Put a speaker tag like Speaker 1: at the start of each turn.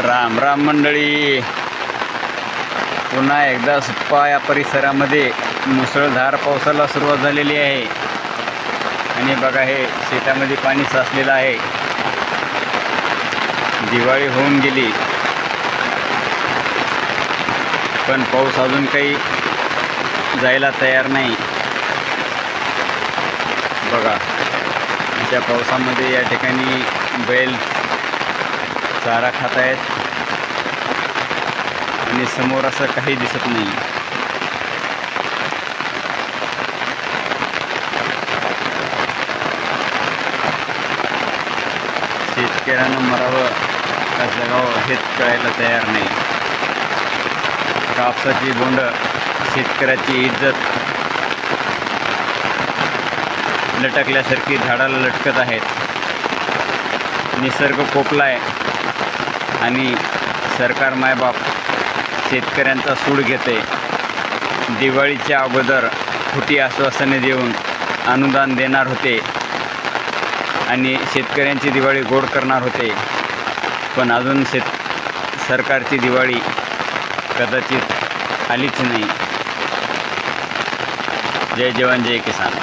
Speaker 1: राम राम मंडळी, पुन्हा एकदा सुप्पा या परिसरामध्ये मुसळधार पावसाला सुरुवात झालेली आहे. आणि बघा, हे शेतामध्ये पाणी साचलेलं आहे. दिवाळी होऊन गेली पण पाऊस अजून काही जायला तयार नाही. बघा, अशा पावसामध्ये या ठिकाणी बैल चारा खात आहेत आणि समोर असं काही दिसत नाही. शेतकऱ्यांना मरावं का जगावं हेच कळायला तयार नाही. कापसाची बोंड, शेतकऱ्याची इज्जत लटकल्यासारखी झाडाला लटकत आहेत. निसर्ग कोपलाय आणि सरकार मायबाप शेतकऱ्यांचा सूड घेते. दिवाळीच्या अगोदर खोटी आश्वासने देऊन अनुदान देणार होते आणि शेतकऱ्यांची दिवाळी गोड करणार होते, पण अजून सरकारची दिवाळी कदाचित आलीच नाही. जय जवान जय किसान.